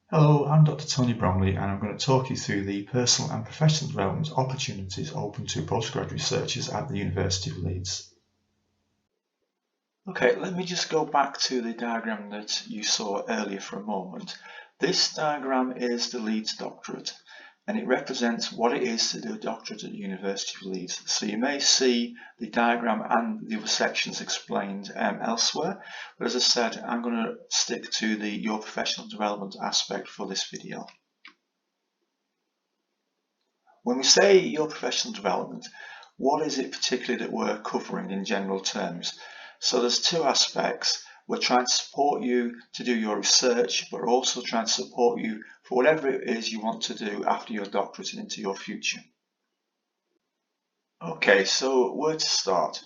Hello, I'm Dr. Tony Bromley and I'm going to talk you through the personal and professional development opportunities open to postgraduate researchers at the University of Leeds. Okay, let me just go back to the diagram that you saw earlier for a moment. This diagram is the Leeds Doctorate and it represents what it is to do a doctorate at the University of Leeds. So you may see the diagram and the other sections explained elsewhere, but as I said, I'm going to stick to your professional development aspect for this video. When we say your professional development, what is it particularly that we're covering in general terms? So there's two aspects. We're trying to support you to do your research, but we're also trying to support you for whatever it is you want to do after your doctorate and into your future. Okay, so where to start?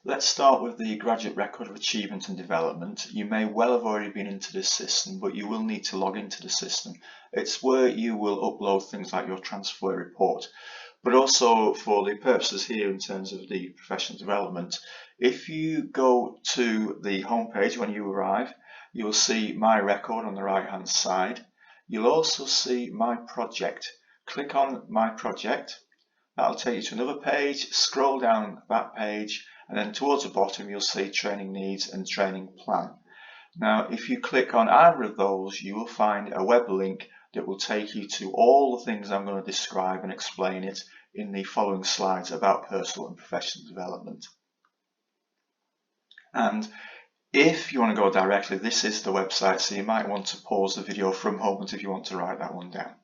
Let's start with the Graduate Record of Achievement and Development. You may well have already been into this system, but you will need to log into the system. It's where you will upload things like your transfer report. But also for the purposes here in terms of the professional development, if you go to the homepage when you arrive, you will see My Record on the right hand side. You'll also see My Project. Click on My Project. That'll take you to another page. Scroll down that page and then towards the bottom you'll see Training Needs and Training Plan. Now if you click on either of those, you will find a web link that will take you to all the things I'm going to describe and explain it in the following slides about personal and professional development. And if you want to go directly, this is the website, so you might want to pause the video for a moment if you want to write that one down.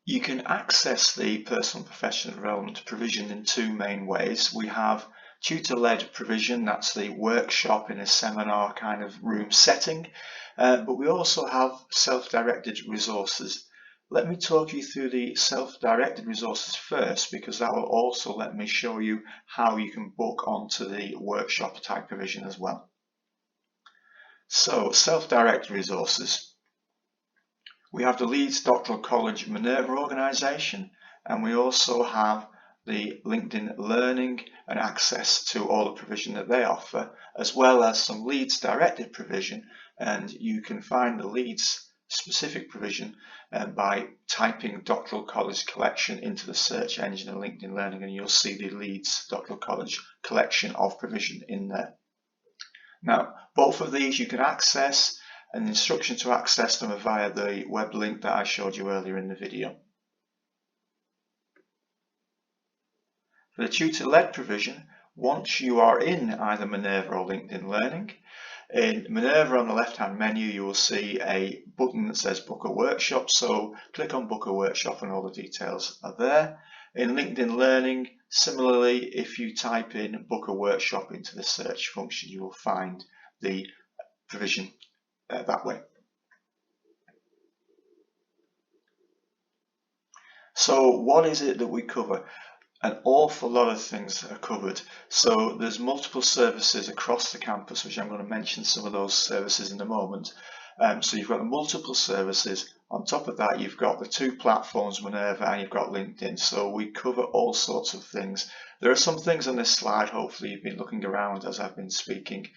You can access the personal and professional development provision in two main ways. We have tutor-led provision, that's the workshop in a seminar kind of room setting, but we also have self-directed resources. Let me talk you through the self-directed resources first, because that will also let me show you how you can book onto the workshop type provision as well. So, self-directed resources. We have the Leeds Doctoral College Minerva organisation, and we also have the LinkedIn Learning and access to all the provision that they offer, as well as some Leeds directed provision, and you can find the Leeds specific provision by typing Doctoral College Collection into the search engine of LinkedIn Learning, and you'll see the Leeds Doctoral College collection of provision in there. Now, both of these you can access, and the instruction to access them are via the web link that I showed you earlier in the video. For the tutor-led provision, once you are in either Minerva or LinkedIn Learning, in Minerva on the left-hand menu you will see a button that says Book a Workshop, so click on Book a Workshop and all the details are there. In LinkedIn Learning, similarly, if you type in Book a Workshop into the search function, you will find the provision that way. So what is it that we cover? An awful lot of things are covered. So there's multiple services across the campus, which I'm going to mention some of those services in a moment. So you've got the multiple services. On top of that, you've got the two platforms, Minerva, and you've got LinkedIn. So we cover all sorts of things. There are some things on this slide, hopefully you've been looking around as I've been speaking.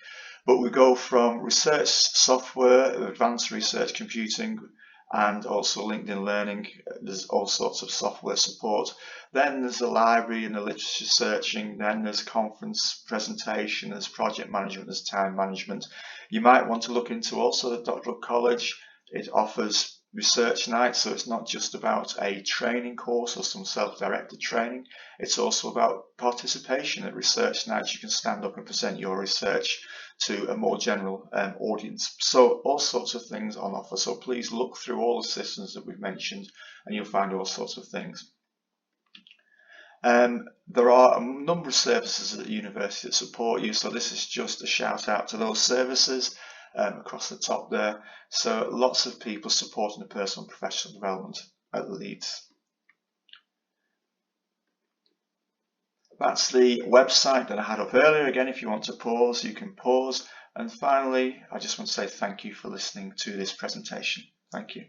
But we go from research software, advanced research computing, and also LinkedIn Learning. There's all sorts of software support. Then there's the library and the literature searching. Then there's conference presentation, there's project management, there's time management. You might want to look into also the Doctoral College. It offers research nights, so it's not just about a training course or some self-directed training. It's also about participation at research nights. You can stand up and present your research to a more general audience. So all sorts of things on offer. So please look through all the systems that we've mentioned and you'll find all sorts of things. There are a number of services at the university that support you. So this is just a shout out to those services across the top there. So lots of people supporting the personal and professional development at Leeds. That's the website that I had up earlier. Again, if you want to pause, you can pause. And finally, I just want to say thank you for listening to this presentation. Thank you.